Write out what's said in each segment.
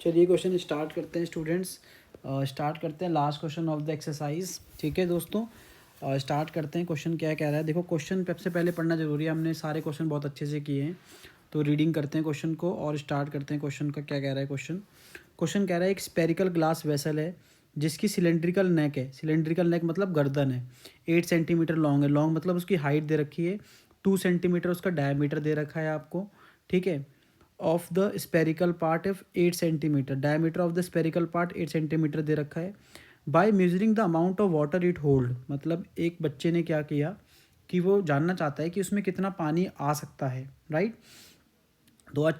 चलिए question start करते हैं स्टूडेंट्स। स्टार्ट करते हैं last question of the exercise. ठीक है दोस्तों, स्टार्ट करते हैं। क्वेश्चन क्या कह रहा है, देखो क्वेश्चन सबसे पहले पढ़ना जरूरी है। हमने सारे क्वेश्चन बहुत अच्छे से किए हैं, तो रीडिंग करते हैं क्वेश्चन को और स्टार्ट करते हैं क्वेश्चन का। क्या कह रहा है क्वेश्चन कह रहा है एक स्पेरिकल ग्लास वेसल है जिसकी सिलेंड्रिकल नेक है। सिलेंड्रिकल नेक मतलब गर्दन है, 8 सेंटीमीटर लॉन्ग है। लॉन्ग मतलब उसकी हाइट दे रखी है, 2 सेंटीमीटर उसका डायमीटर दे रखा है आपको। ठीक है, of the spherical part of 8 centimetre, diameter of the spherical part 8 centimetre दे रखा है। By measuring the amount of water it hold, मतलब एक बच्चे ने क्या किया कि वो जानना चाहता है कि उसमें कितना पानी आ सकता है, राइट। तो a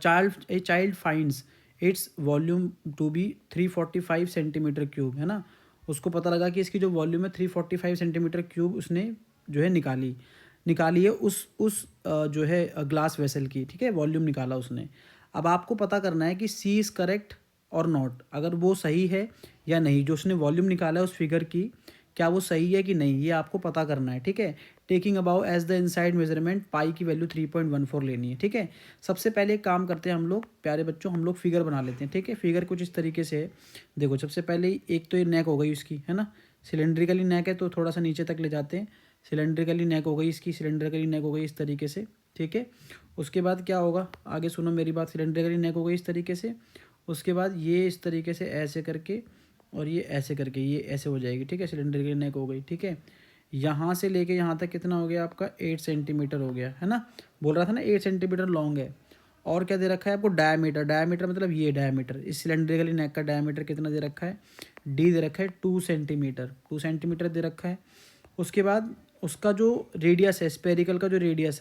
child finds its volume to be 345 centimetre cube, है ना। उसको पता लगा कि इसकी जो वॉल्यूम है 345 सेंटीमीटर क्यूब उसने जो है निकाली है उस जो है ग्लास वेसल की। ठीक है, वॉल्यूम निकाला उसने। अब आपको पता करना है कि सी इज़ करेक्ट और नॉट, अगर वो सही है या नहीं। जो उसने वॉल्यूम निकाला है उस फिगर की, क्या वो सही है कि नहीं, ये आपको पता करना है। ठीक है, taking about as the inside measurement pi की वैल्यू 3.14 लेनी है। ठीक है, सबसे पहले एक काम करते हैं हम लोग, प्यारे बच्चों, हम लोग फिगर बना लेते हैं। ठीक है, फिगर कुछ इस तरीके से है। देखो सबसे पहले एक तो ये नेक हो गई उसकी, है ना। सिलेंड्रिकली नेक है तो थोड़ा सा नीचे तक ले जाते हैं। सिलेंड्रिकली नेक हो गई इसकी, सिलेंड्रिकली नेक हो गई इस तरीके से। ठीक है, उसके बाद क्या होगा, आगे सुनो मेरी बात। सिलेंड्रिकली नेक हो गई इस तरीके से, उसके बाद ये इस तरीके से ऐसे करके और ये ऐसे करके ये ऐसे हो जाएगी। ठीक है, सिलेंड्रिकली नेक हो गई। ठीक है, यहाँ से लेके यहाँ तक कितना हो गया आपका, 8 सेंटीमीटर हो गया, है ना। बोल रहा था ना 8 सेंटीमीटर लॉन्ग है। और क्या दे रखा है आपको, डायमीटर। डायमीटर मतलब ये डायमीटर, इस सिलेंड्रिकली नेक का डायमीटर कितना दे रखा है, डी दे रखा है 2 सेंटीमीटर। 2 सेंटीमीटर दे रखा है। उसके बाद उसका जो रेडियस है, स्पेरिकल का जो रेडियस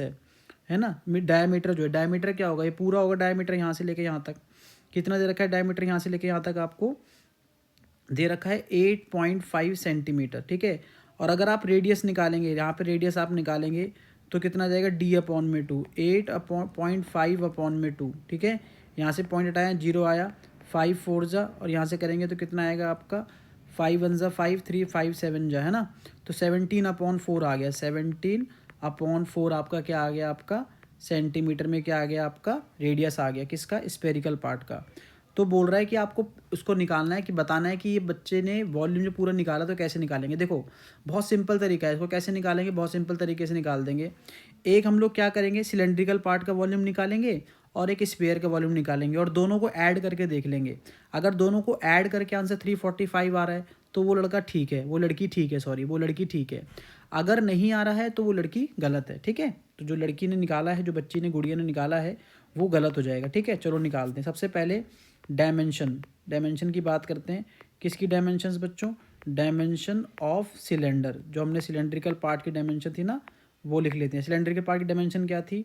है ना। डायमीटर जो है, डायमीटर क्या होगा, ये पूरा होगा डायमीटर यहाँ से लेके यहाँ तक। कितना दे रखा है डायमीटर, यहाँ से लेके यहाँ तक आपको दे रखा है 8.5 सेंटीमीटर। ठीक है, और अगर आप रेडियस निकालेंगे, यहाँ पे रेडियस आप निकालेंगे तो कितना जाएगा, डी अपॉन में 2, 8.5 अपॉन में 2। ठीक है, यहाँ से पॉइंट हटाया, 0 आया, 5 4 जा, और यहाँ से करेंगे तो कितना आएगा आपका, 5 1 जा 5, 3 5 7 जा, है ना। तो 17/4 आ गया। 17/4 आपका क्या आ गया, आपका सेंटीमीटर में क्या आ गया, आपका रेडियस आ गया, किसका, स्पेरिकल पार्ट का। तो बोल रहा है कि आपको उसको निकालना है, कि बताना है कि ये बच्चे ने वॉल्यूम जो पूरा निकाला तो कैसे निकालेंगे। देखो बहुत सिंपल तरीका है, इसको कैसे निकालेंगे, बहुत सिंपल तरीके से निकाल देंगे। एक हम लोग क्या करेंगे, सिलेंड्रिकल पार्ट का वॉल्यूम निकालेंगे और एक स्फीयर का वॉल्यूम निकालेंगे और दोनों को ऐड करके देख लेंगे। अगर दोनों को ऐड करके आंसर 345 आ रहा है तो वो लड़का ठीक है, वो लड़की ठीक है, सॉरी वो लड़की ठीक है। अगर नहीं आ रहा है तो वो लड़की गलत है। ठीक है, तो जो लड़की ने निकाला है, जो बच्ची ने, गुड़िया ने निकाला है, वो गलत हो जाएगा। ठीक है, चलो निकालते हैं। सबसे पहले डायमेंशन की बात करते हैं। किसकी डायमेंशंस बच्चों, डायमेंशन ऑफ सिलेंडर। जो हमने सिलेंड्रिकल पार्ट की डायमेंशन थी ना, वो लिख लेते हैं। सिलेंडर के पार्ट की डायमेंशन क्या थी,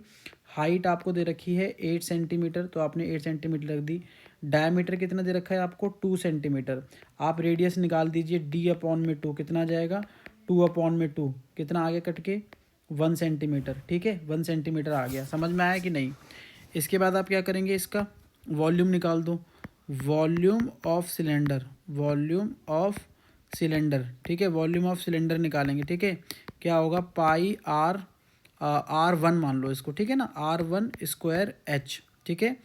हाइट आपको दे रखी है 8 सेंटीमीटर, तो आपने 8 सेंटीमीटर रख दी। डायमीटर कितना दे रखा है आपको, 2 सेंटीमीटर। आप रेडियस निकाल दीजिए, डी अपॉन में 2 कितना आ जाएगा, 2 अपॉन में 2 कितना आ गया कट के, 1 सेंटीमीटर। ठीक है, 1 सेंटीमीटर आ गया। समझ में आया कि नहीं। इसके बाद आप क्या करेंगे, इसका वॉल्यूम निकाल दो। Volume of cylinder, volume of cylinder. ठीक है, वॉल्यूम ऑफ सिलेंडर निकालेंगे। ठीक है, क्या होगा, पाई R1 मान लो इसको। ठीक है ना, R1 स्क्वायर H। ठीक है,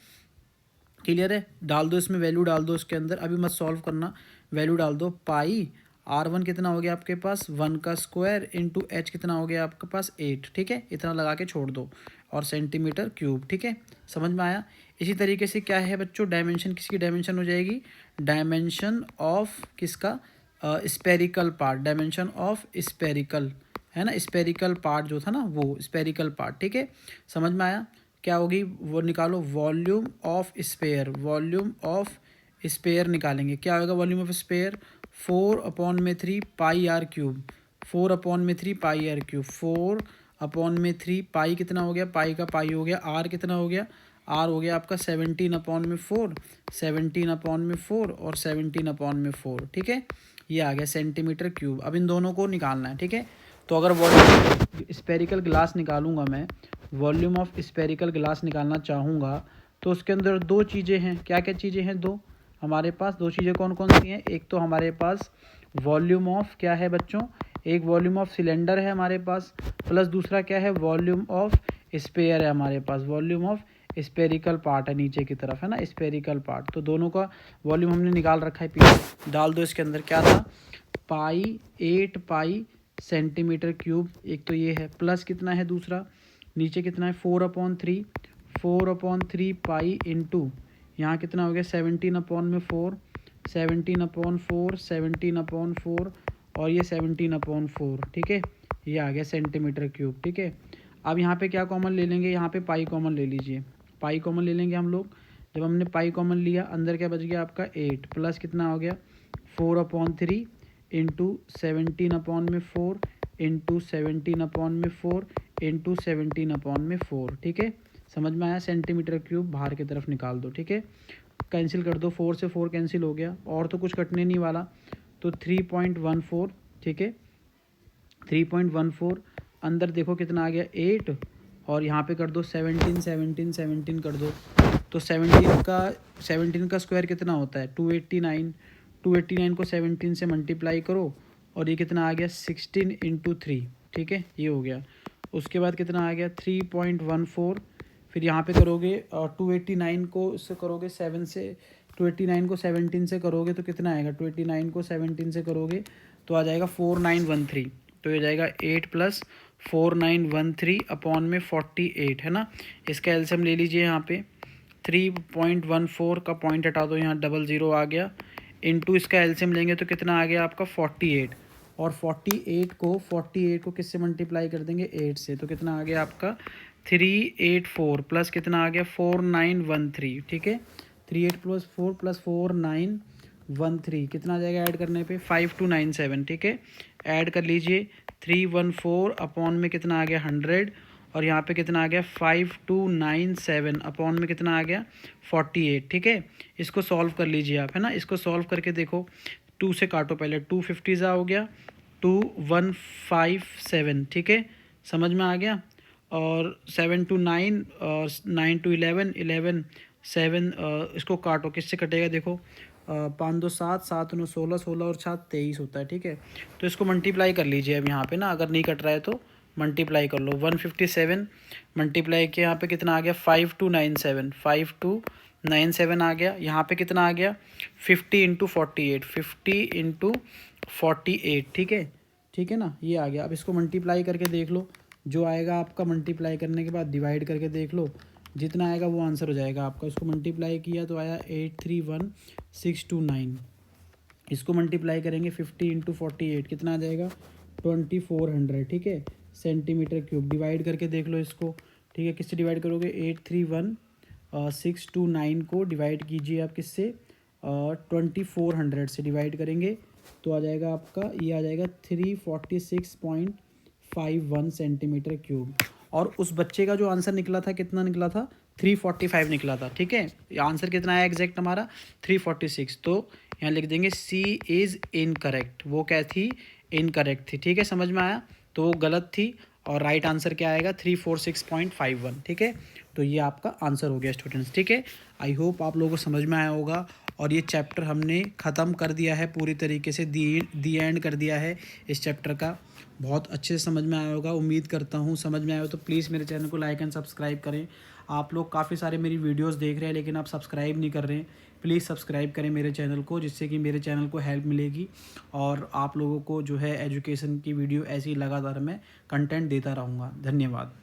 क्लियर है। डाल दो इसमें, वैल्यू डाल दो इसके अंदर, अभी मत सॉल्व करना, वैल्यू डाल दो। पाई R1 कितना हो गया आपके पास, 1 का स्क्वायर इंटू H कितना हो गया आपके पास, 8। ठीक है, इतना लगा के छोड़ दो, और सेंटीमीटर क्यूब। ठीक है, समझ में आया। इसी तरीके से क्या है बच्चों, डायमेंशन किसकी डायमेंशन हो जाएगी, डायमेंशन ऑफ किसका, spherical part, dimension of spherical, है ना। स्पेरिकल पार्ट जो था ना, वो स्पेरिकल पार्ट। ठीक है, समझ में आया। क्या होगी, वो निकालो, volume of sphere. Volume of sphere निकालेंगे, क्या होगा volume of sphere, 4/3 pi r cube. 4/3 pi r cube, 4/3 pi कितना हो गया, पाई का पाई हो गया, आर कितना हो गया, आर हो गया आपका 17/4, 17/4 और 17/4। ठीक है, ये आ गया सेंटीमीटर क्यूब। अब इन दोनों को निकालना है। ठीक है, तो अगर वॉल्यूम स्पेरिकल ग्लास निकालूंगा मैं, वॉल्यूम ऑफ स्पेरिकल ग्लास निकालना चाहूँगा, तो उसके अंदर दो चीज़ें हैं। क्या क्या चीज़ें हैं, दो हमारे पास, दो चीज़ें कौन कौन सी हैं। एक तो हमारे पास वॉल्यूम ऑफ क्या है बच्चों, एक वॉल्यूम ऑफ सिलेंडर है हमारे पास, प्लस दूसरा क्या है, वॉल्यूम ऑफ स्पेयर है हमारे पास, वॉल्यूम ऑफ स्पेरिकल पार्ट है नीचे की तरफ, है ना, स्पेरिकल पार्ट। तो दोनों का वॉल्यूम हमने निकाल रखा है, पीछे डाल दो इसके अंदर। क्या था, पाई 8 पाई सेंटीमीटर क्यूब, एक तो ये है, प्लस कितना है दूसरा, नीचे कितना है 4/3, 4/3 पाई इंटू यहाँ कितना हो गया 17/4, 17/4, 17/4 और ये 17/4, ठीक है, ये आ गया सेंटीमीटर क्यूब, ठीक है। अब यहाँ पे क्या कॉमन ले लेंगे, यहाँ पे पाई कॉमन ले लीजिए, पाई कॉमन ले लेंगे हम लोग। जब हमने पाई कॉमन लिया, अंदर क्या बच गया आपका 8, प्लस कितना हो गया 4/3 इंटू 17/4 इंटू 17/4 इंटू 17/4, ठीक है। समझ में आया, सेंटीमीटर क्यूब बाहर की तरफ निकाल दो, ठीक है। कैंसिल कर दो, 4 से 4 कैंसिल हो गया, और तो कुछ कटने नहीं वाला, तो 3.14, ठीक है, 3.14। अंदर देखो कितना आ गया 8, और यहाँ पे कर दो 17, 17, 17 कर दो, तो 17 का स्क्वायर कितना होता है 289, 289 को 17 से मल्टीप्लाई करो, और ये कितना आ गया 16 इंटू 3, ठीक है, ये हो गया। उसके बाद कितना आ गया 3.14, फिर यहाँ पे करोगे 289 को इससे करोगे 7 से, 289 को 17 से करोगे तो कितना आएगा, 289 को 17 से करोगे तो आ जाएगा 4913, तो ये जाएगा 8 प्लस 4913 अपॉन में 48, है ना। इसका एलसीएम ले लीजिए, यहाँ पे 3.14 का पॉइंट हटा दो, यहाँ 00 आ गया, इंटू इसका एलसीएम लेंगे तो कितना आ गया आपका 48, और 48 को किससे मल्टीप्लाई कर देंगे 8 से, तो कितना आ गया आपका 384 प्लस कितना आ गया 4913, ठीक है। 38 प्लस 4 प्लस 4913 कितना आ जाएगा ऐड करने पे 5297, ठीक है। ऐड कर लीजिए 314 अपॉन में कितना आ गया 100, और यहाँ पे कितना आ गया 5297 अपॉन में कितना आ गया 48, ठीक है। इसको सॉल्व कर लीजिए आप, है ना, इसको सॉल्व करके देखो, 2 से काटो पहले, 250 हो गया 2157, ठीक है, समझ में आ गया। और 7 to 9 और 9 to 11, 11 7, इसको काटो, किससे कटेगा देखो, 5 2 7, 7 9 16, 16 और 7 23 होता है, ठीक है। तो इसको मल्टीप्लाई कर लीजिए अब यहाँ पे ना, अगर नहीं कट रहा है तो मल्टीप्लाई कर लो, 157 मल्टीप्लाई किया, यहाँ पे कितना आ गया 5297, 5297 आ गया, यहाँ पे कितना आ गया 50 इंटू 48, 50 इंटू 48, ठीक है, ठीक है ना, ये आ गया। अब इसको मल्टीप्लाई करके देख लो, जो आएगा आपका मल्टीप्लाई करने के बाद डिवाइड करके देख लो, जितना आएगा वो आंसर हो जाएगा आपका। इसको मल्टीप्लाई किया तो आया 831629, इसको मल्टीप्लाई करेंगे 50 इंटू 48 कितना आ जाएगा 2400, ठीक है, सेंटीमीटर क्यूब। डिवाइड करके देख लो इसको, ठीक है, किससे डिवाइड करोगे 831629 को डिवाइड कीजिए आप किससे 2400 से डिवाइड करेंगे तो आ जाएगा आपका, ये आ जाएगा 346.51 सेंटीमीटर क्यूब। और उस बच्चे का जो आंसर निकला था कितना निकला था 345 निकला था, ठीक है। आंसर कितना आया एग्जैक्ट हमारा 346, तो यहाँ लिख देंगे सी इज़ इनकरेक्ट, वो क्या थी इनकरेक्ट थी, ठीक है, समझ में आया, तो वो गलत थी, और राइट आंसर क्या आएगा 346.51, ठीक है। तो ये आपका आंसर हो गया स्टूडेंट्स, ठीक है। आई होप आप लोगों को समझ में आया होगा, और ये चैप्टर हमने ख़त्म कर दिया है पूरी तरीके से, दी एंड कर दिया है इस चैप्टर का। बहुत अच्छे से समझ में आया होगा, उम्मीद करता हूँ समझ में आया हो तो प्लीज़ मेरे चैनल को लाइक एंड सब्सक्राइब करें। आप लोग काफ़ी सारे मेरी वीडियोस देख रहे हैं लेकिन आप सब्सक्राइब नहीं कर रहे हैं, प्लीज़ सब्सक्राइब करें मेरे चैनल को, जिससे कि मेरे चैनल को हेल्प मिलेगी, और आप लोगों को जो है एजुकेशन की वीडियो ऐसी लगातार मैं कंटेंट देता रहूँगा। धन्यवाद।